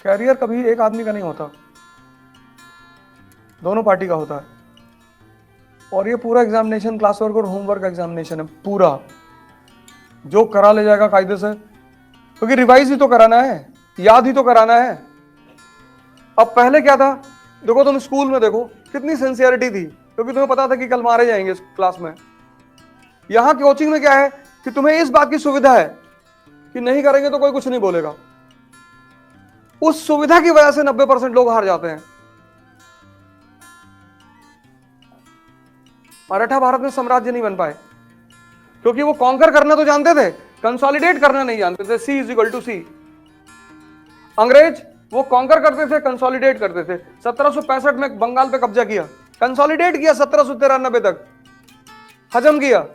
Career कभी एक आदमी का नहीं होता, दोनों पार्टी का होता है। और ये पूरा एग्जामिनेशन क्लास वर्क और होमवर्क एग्जामिनेशन है पूरा, जो करा ले जाएगा कायदे से, क्योंकि रिवाइज ही तो कराना है, याद ही तो कराना है। अब पहले क्या था, देखो तुम स्कूल में देखो कितनी सिंसियरिटी थी, क्योंकि तुम्हें पता था कि कल मारे जाएंगे इस क्लास में। यहां कोचिंग में क्या है कि तुम्हें इस बात की सुविधा है कि नहीं करेंगे तो कोई कुछ नहीं बोलेगा। उस सुविधा की वजह से 90% लोग हार जाते हैं। मराठा भारत में साम्राज्य नहीं बन पाए क्योंकि वो कॉन्कर करना तो जानते थे, कंसोलिडेट करना नहीं जानते थे। C = C। अंग्रेज वो कॉन्कर करते थे, कंसोलिडेट करते थे। 1765 में बंगाल पे कब्जा किया, कंसोलिडेट किया 1793 तक, हजम किया।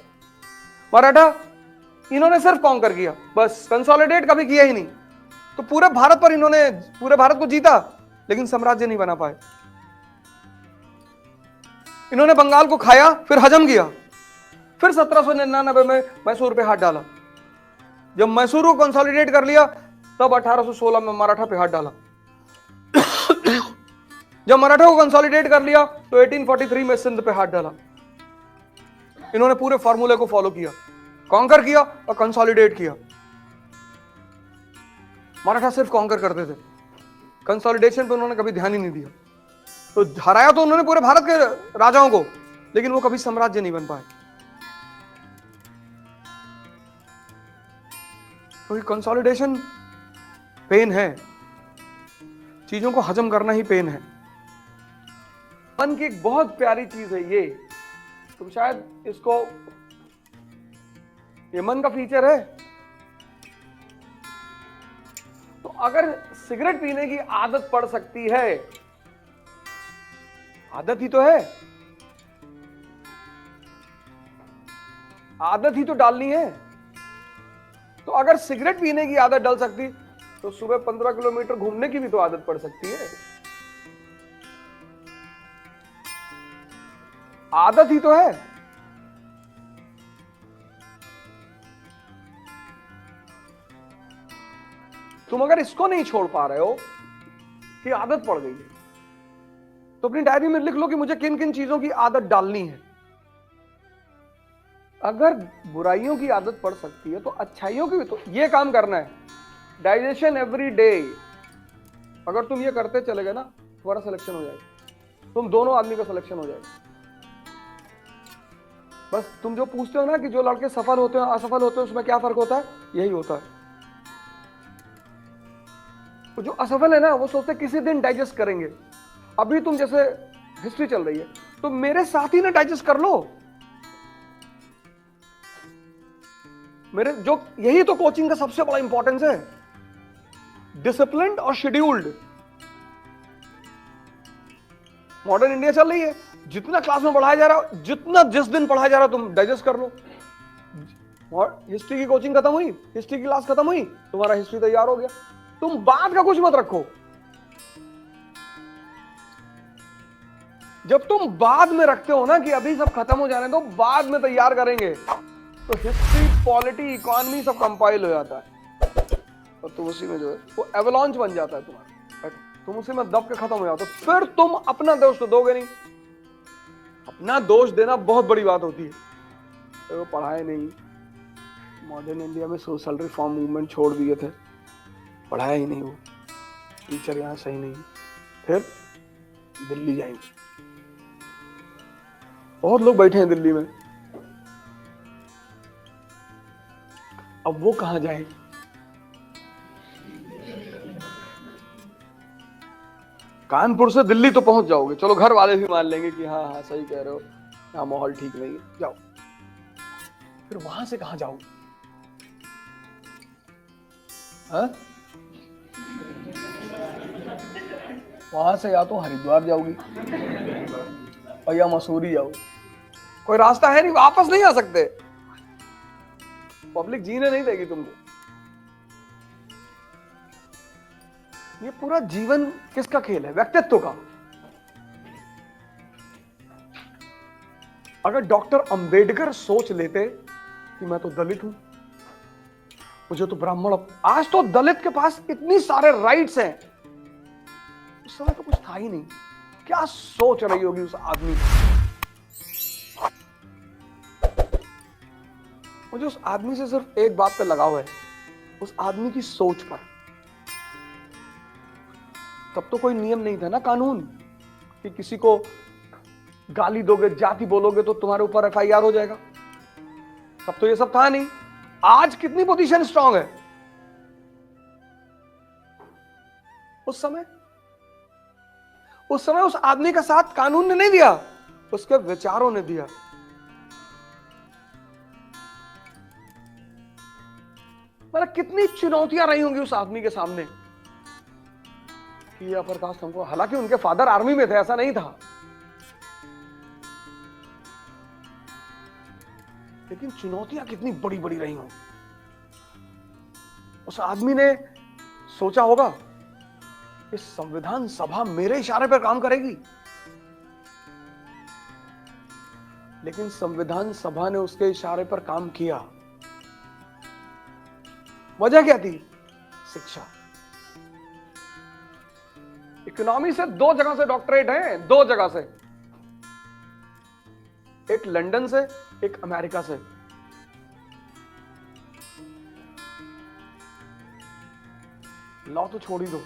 मराठा इन्होंने सिर्फ कॉन्कर किया, बस कंसोलिडेट कभी किया ही नहीं। तो पूरे भारत पर इन्होंने पूरे भारत को जीता, लेकिन साम्राज्य नहीं बना पाए। इन्होंने बंगाल को खाया, फिर हजम किया, फिर 1799 में मैसूर पे हाथ डाला। जब मैसूर को कंसोलिडेट कर लिया, तब 1816 में मराठा पे हाथ डाला। जब मराठा को कंसोलिडेट कर लिया, तो 1843 में सिंध पे हाथ डाला। इन्होंने पूरे फॉर्मूले को फॉलो किया, कॉन्कर किया और कंसोलिडेट किया। मराठा सिर्फ कॉन्कर करते थे, कंसोलिडेशन पे उन्होंने कभी ध्यान ही नहीं दिया। तो हराया तो उन्होंने पूरे भारत के राजाओं को, लेकिन वो कभी साम्राज्य नहीं बन पाए। क्योंकि कंसोलिडेशन पेन है, चीजों को हजम करना ही पेन है। मन की एक बहुत प्यारी चीज है ये, तुम शायद इसको, ये मन का फीचर है। तो अगर सिगरेट पीने की आदत पड़ सकती है, आदत ही तो है, आदत ही तो डालनी है। तो अगर सिगरेट पीने की आदत डल सकती, तो सुबह 15 किलोमीटर घूमने की भी तो आदत पड़ सकती है। आदत ही तो है। तुम अगर इसको नहीं छोड़ पा रहे हो कि आदत पड़ गई है, तो अपनी डायरी में लिख लो कि मुझे किन किन चीजों की आदत डालनी है। अगर बुराइयों की आदत पड़ सकती है, तो अच्छाइयों की भी तो ये काम करना है। डाइजेशन एवरी डे, अगर तुम ये करते चले गए ना, तुम्हारा सिलेक्शन हो जाएगा, तुम दोनों आदमी का सिलेक्शन हो जाएगा। बस तुम जो पूछते हो ना कि जो लड़के सफल होते हैं असफल होते हैं, उसमें क्या फर्क होता है, यही होता है। तो जो असफल है ना, वो सोचते किसी दिन डाइजेस्ट करेंगे। अभी तुम जैसे हिस्ट्री चल रही है, तो मेरे साथ ही ना डाइजेस्ट कर लो। मेरे जो, यही तो कोचिंग का सबसे बड़ा इंपॉर्टेंस है, डिसिप्लिन्ड और शेड्यूल्ड। मॉडर्न इंडिया चल रही है, जितना क्लास में पढ़ाया जा रहा है, जितना जिस दिन पढ़ाया जा रहा है, तुम डाइजेस्ट कर लो। हिस्ट्री की कोचिंग खत्म हुई, हिस्ट्री की क्लास खत्म हुई, तुम्हारा हिस्ट्री तैयार हो गया। तुम बाद का कुछ मत रखो। जब तुम बाद में रखते हो ना कि अभी सब खत्म हो जाने दो, बाद में तैयार करेंगे, तो हिस्ट्री, पॉलिटी, इकोनॉमी सब कंपाइल हो जाता है, और तुम उसी में जो है वो एवलांच बन जाता है तुम्हारा, तुम उसी में दब के खत्म हो जाते हो। फिर तुम अपना दोष तो दोगे नहीं। अपना दोष देना बहुत बड़ी बात होती है। तो वो पढ़ाए नहीं, मॉडर्न इंडिया में सोशल रिफॉर्म मूवमेंट छोड़ दिए थे, पढ़ाया ही नहीं, वो टीचर यहाँ सही नहीं, फिर दिल्ली जाएंगे। बहुत लोग बैठे हैं दिल्ली में, अब वो कहां जाए? कानपुर से दिल्ली तो पहुंच जाओगे, चलो घर वाले भी मान लेंगे कि हाँ हाँ सही कह रहे हो, यहाँ माहौल ठीक नहीं है, जाओ। फिर वहां से कहां जाओ? हाँ? वहां से या तो हरिद्वार जाओगी और या मसूरी जाओ, कोई रास्ता है नहीं, वापस नहीं आ सकते, पब्लिक जीने नहीं देगी तुमको। ये पूरा जीवन किसका खेल है? व्यक्तित्व का। अगर डॉक्टर अंबेडकर सोच लेते कि मैं तो दलित हूं, मुझे तो ब्राह्मण, आज तो दलित के पास इतनी सारे राइट्स हैं उस समय तो कुछ था ही नहीं। क्या सोच रही होगी उस आदमी, मुझे उस आदमी से सिर्फ एक बात पे लगाव है, उस आदमी की सोच पर। तब तो कोई नियम नहीं था ना, कानून, कि किसी को गाली दोगे, जाति बोलोगे तो तुम्हारे ऊपर एफआईआर हो जाएगा। तब तो ये सब था नहीं। आज कितनी पोजीशन स्ट्रांग है। उस समय उस आदमी का साथ कानून ने नहीं दिया, उसके विचारों ने दिया। मतलब कितनी चुनौतियां रही होंगी उस आदमी के सामने कि ये अपर कास्ट हमको, हालांकि उनके फादर आर्मी में थे, ऐसा नहीं था, लेकिन चुनौतियां कितनी बड़ी बड़ी रही होंगी। उस आदमी ने सोचा होगा इस संविधान सभा मेरे इशारे पर काम करेगी, लेकिन संविधान सभा ने उसके इशारे पर काम किया। वजह क्या थी? शिक्षा। इकोनॉमी से 2 जगह से डॉक्टरेट है, 2 जगह से, एक लंदन से, एक अमेरिका से। लॉ तो छोड़ ही दो,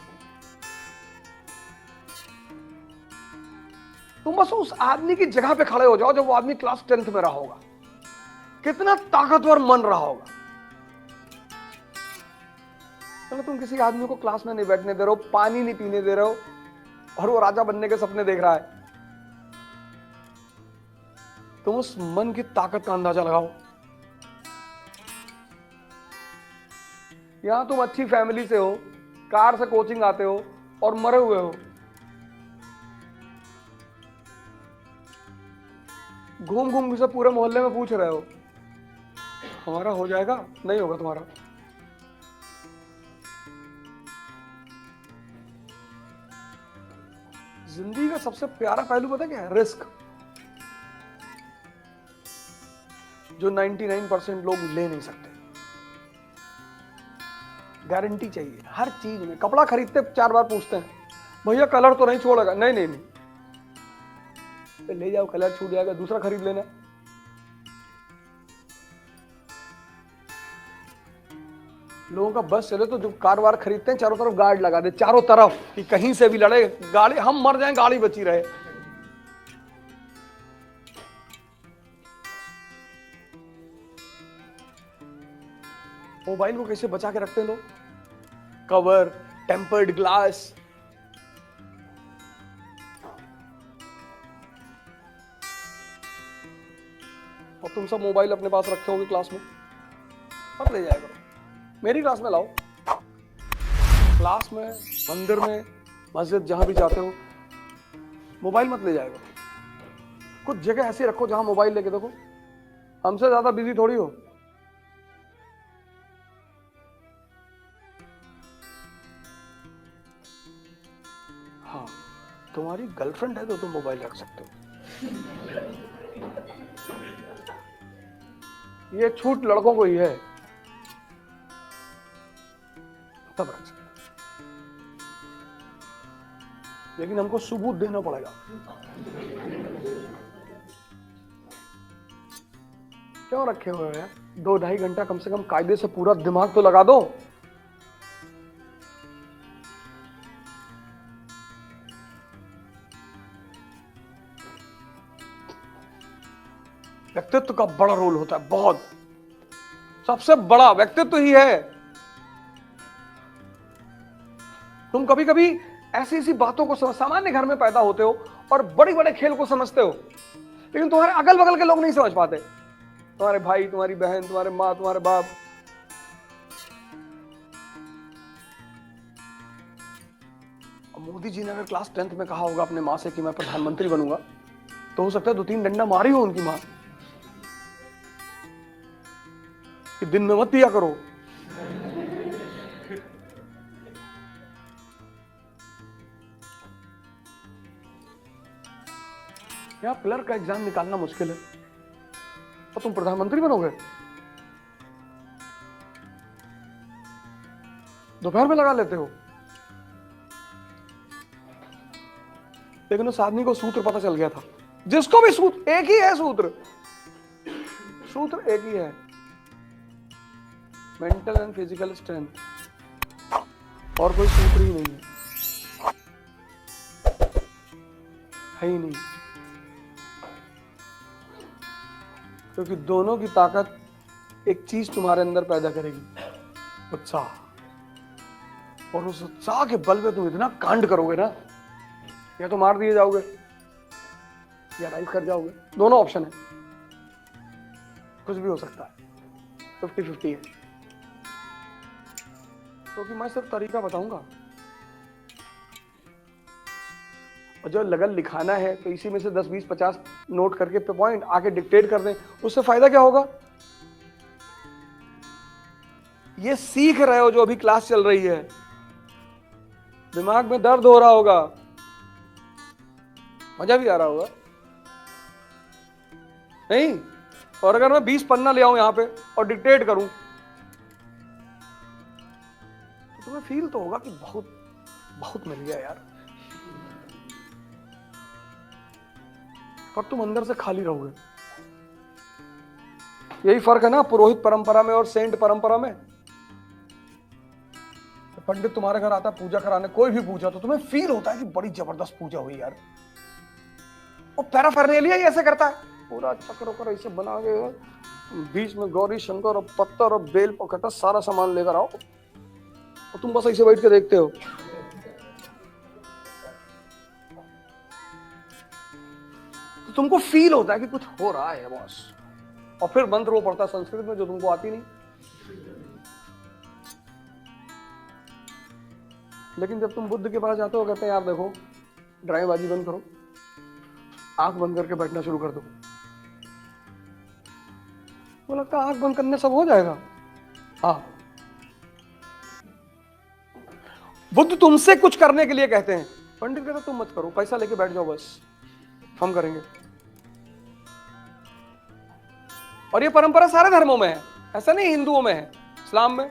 तुम बस उस आदमी की जगह पे खड़े हो जाओ जब वो आदमी क्लास 10th में रहा होगा, कितना ताकतवर मन रहा होगा। चलो तुम किसी आदमी को क्लास में नहीं बैठने दे रहे हो, पानी नहीं पीने दे रहे हो, और वो राजा बनने के सपने देख रहा है। तुम उस मन की ताकत का अंदाजा लगाओ। यहां तुम अच्छी फैमिली से हो, कार से कोचिंग आते हो और मरे हुए हो, घूम घूम से पूरे मोहल्ले में पूछ रहे हो हमारा हो जाएगा, नहीं होगा तुम्हारा। जिंदगी का सबसे प्यारा पहलू पता क्या है? रिस्क, जो 99% लोग ले नहीं सकते। गारंटी चाहिए हर चीज में। कपड़ा खरीदते 4 बार पूछते हैं, भैया कलर तो नहीं छोड़ेगा? नहीं नहीं नहीं, ले जाओ, कलर छूट जाएगा, दूसरा खरीद लेना। लोगों का बस चले तो जो कार वार खरीदते हैं चारों तरफ गार्ड लगा दे, चारों तरफ, कि कहीं से भी लड़े गाड़ी, हम मर जाएं गाड़ी बची रहे। मोबाइल को कैसे बचा के रखते हैं लोग? Cover, tempered glass. और तुम सब मोबाइल अपने पास रखे होंगे क्लास में, मत ले जाया करो। मेरी क्लास में लाओ, क्लास में, मंदिर में, मस्जिद, जहां भी जाते हो मोबाइल मत ले जाया करो। कुछ जगह ऐसी रखो जहां मोबाइल लेके देखो, हमसे ज्यादा बिजी थोड़ी हो। हाँ, तुम्हारी गर्लफ्रेंड है तो तुम मोबाइल रख सकते हो। ये छूट लड़कों को ही है, तब रख सकते, लेकिन हमको सबूत देना पड़ेगा। क्यों रखे हुए हैं? 2-2.5 घंटा कम से कम कायदे से पूरा दिमाग तो लगा दो। व्यक्तित्व का बड़ा रोल होता है, बहुत, सबसे बड़ा व्यक्तित्व ही है। तुम कभी कभी ऐसी ऐसी बातों को सामान्य घर में पैदा होते हो और बड़े बड़े खेल को समझते हो, लेकिन तुम्हारे अगल बगल के लोग नहीं समझ पाते। तुम्हारे भाई, तुम्हारी बहन, तुम्हारे माँ, तुम्हारे बाप। मोदी जी ने अगर क्लास 10th में कहा होगा अपने माँ से कि मैं प्रधानमंत्री बनूंगा, तो हो सकता है 2-3 डंडा मारी हो उनकी माँ कि दिन में मत दिया करो। यहाँ क्लर्क का एग्जाम निकालना मुश्किल है और तुम प्रधानमंत्री बनोगे? दोपहर में लगा लेते हो। लेकिन उस आदमी को सूत्र पता चल गया था। जिसको भी सूत्र एक ही है, सूत्र एक ही है, मेंटल एंड फिजिकल स्ट्रेंथ, और कोई सूत्र ही नहीं है ही नहीं, क्योंकि दोनों की ताकत एक चीज तुम्हारे अंदर पैदा करेगी, उत्साह। और उस उत्साह के बल पे तुम इतना कांड करोगे ना, या तो मार दिए जाओगे या राइज कर जाओगे, दोनों ऑप्शन है, कुछ भी हो सकता है, 50-50 है। क्योंकि मैं सिर्फ तरीका बताऊंगा, और जो लगन लिखाना है तो इसी में से 10, 20, 50 नोट करके पे पॉइंट आके डिक्टेट कर दें, उससे फायदा क्या होगा? ये सीख रहे हो जो अभी क्लास चल रही है, दिमाग में दर्द हो रहा होगा, मजा भी आ रहा होगा नहीं? और अगर मैं 20 पन्ना ले आऊं यहां पे और डिक्टेट करूं, तो तुम्हें फील तो होगा कि बहुत बहुत मिल गया यार, पर तुम अंदर से खाली रहोगे। यही फर्क है ना पुरोहित परंपरा में और सेंट परंपरा में। पंडित तुम्हारे घर आता पूजा कराने, कोई भी पूजा, तो तुम्हें फील होता है कि बड़ी जबरदस्त पूजा हुई यार। वो पैराफेरनेलिया ही ऐसे करता है, पूरा चक्र वक्र ऐसे बना के, बीच में गौरी शंकर और पत्थर और बेल पकटा सारा सामान लेकर आओ, और तुम बस ऐसे बैठ के देखते हो। तो तुमको फील होता है कि कुछ हो रहा है बॉस, और फिर मंत्र वो पढ़ता संस्कृत में जो तुमको आती नहीं। लेकिन जब तुम बुद्ध के पास जाते हो, कहते हैं यार देखो, ड्रामेबाजी बंद करो, आंख बंद करके बैठना शुरू कर दो। वो लगता है आंख बंद करने सब हो जाएगा। हाँ, बुद्ध तुमसे कुछ करने के लिए कहते हैं, पंडित कहते तुम मत करो, पैसा लेके बैठ जाओ बस, हम करेंगे। और ये परंपरा सारे धर्मों में है, ऐसा नहीं हिंदुओं में है, इस्लाम में,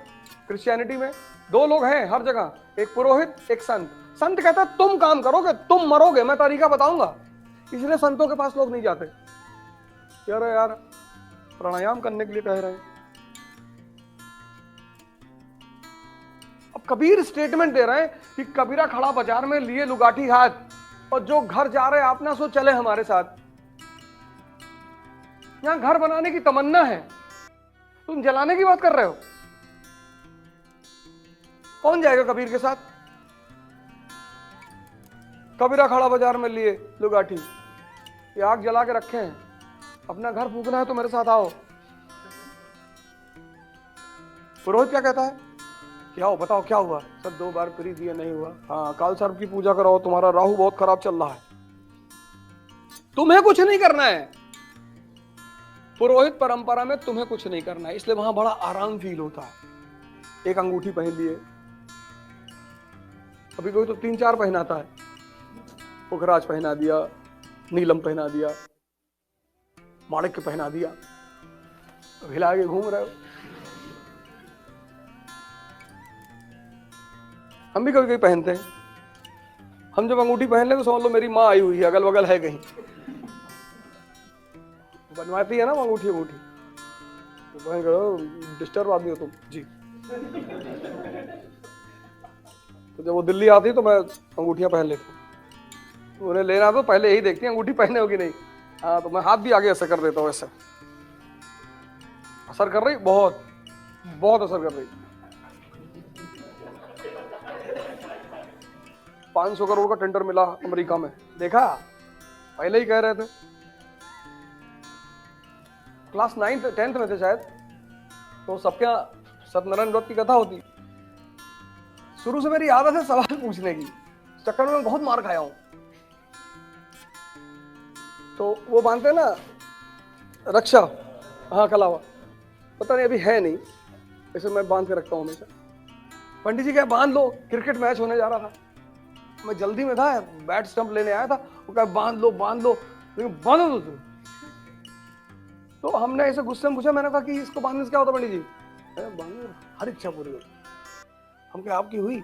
क्रिश्चियनिटी में। दो लोग हैं हर जगह, एक पुरोहित एक संत। संत कहता है तुम काम करोगे, तुम मरोगे, मैं तरीका बताऊंगा। इसलिए संतों के पास लोग नहीं जाते। यार प्राणायाम करने के लिए कह रहे हैं। अब कबीर स्टेटमेंट दे रहे हैं कि कबीरा खड़ा बाजार में लिए लुगाठी हाथ, और जो घर जा रहे आप ना सो चले हमारे साथ। यहां घर बनाने की तमन्ना है, तुम जलाने की बात कर रहे हो। कौन जाएगा कबीर के साथ? कबीरा खड़ा बाजार में लिए लुगाठी, ये आग जला के रखे हैं, अपना घर फूकना है तो मेरे साथ आओ। पुरोहित क्या कहता है? क्या हो बताओ क्या हुआ? सर 2 बार करी दिया नहीं हुआ। हाँ, काल सर्प की पूजा कराओ, तुम्हारा राहु बहुत खराब चल रहा है। तुम्हें कुछ नहीं करना है, पुरोहित परंपरा में तुम्हें कुछ नहीं करना है, इसलिए वहां बड़ा आराम फील होता है। एक अंगूठी पहन लिए, अभी कोई तो 3-4 पहनाता है, पुखराज पहना दिया, नीलम पहना दिया, माणिक्य पहना दिया, हिला के घूम रहे हो। हम भी कभी कभी पहनते हैं। हम जब अंगूठी पहन ले तो समझ लो मेरी माँ आई हुई है, अगल बगल है कहीं, बनवाती है ना अंगूठी तो डिस्टर्ब आदमी हो तुम जी। तो जब वो दिल्ली आती है तो मैं अंगूठियां पहन लेता हूँ। उन्हें लेना तो पहले यही देखती है अंगूठी पहने होगी नहीं। हाँ, तो मैं हाथ भी आगे ऐसे कर देता हूँ, ऐसे असर कर रही, बहुत बहुत असर कर रही। 500 करोड़ का टेंडर मिला अमेरिका में, देखा? पहले ही कह रहे थे। क्लास 9th 10th में थे शायद, तो सबके यहाँ सत्यनारायण व्रत की कथा होती। शुरू से मेरी आदत है सवाल पूछने की, चक्कर में बहुत मार खाया हूं। तो वो बांधते हैं ना रक्षा, हाँ कलावा, पता नहीं अभी है नहीं, ऐसे मैं बांध के रखता हूँ हमेशा। पंडित जी क्या बांध लो, क्रिकेट मैच होने जा रहा था, मैं जल्दी में था, बैट स्टंप लेने आया था, वो कहा बांध लो, लेकिन बांधो तो। तो हमने ऐसे गुस्से में पूछा, मैंने कहा कि इसको बांधने से क्या होता पंडित जी? बांधने हर इच्छा पूरी होती। हम क्या आपकी हुई?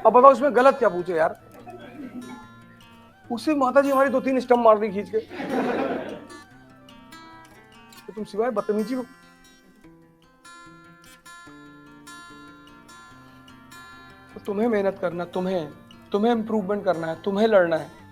अब बताओ इसमें गलत क्या पूछे यार। उससे माता जी हमारी 2-3 स्टंप मार दी खींच के, तो तुम सिवाय बदतमीजी को। तो तुम्हें मेहनत करना, तुम्हें इम्प्रूवमेंट करना है, तुम्हें लड़ना है।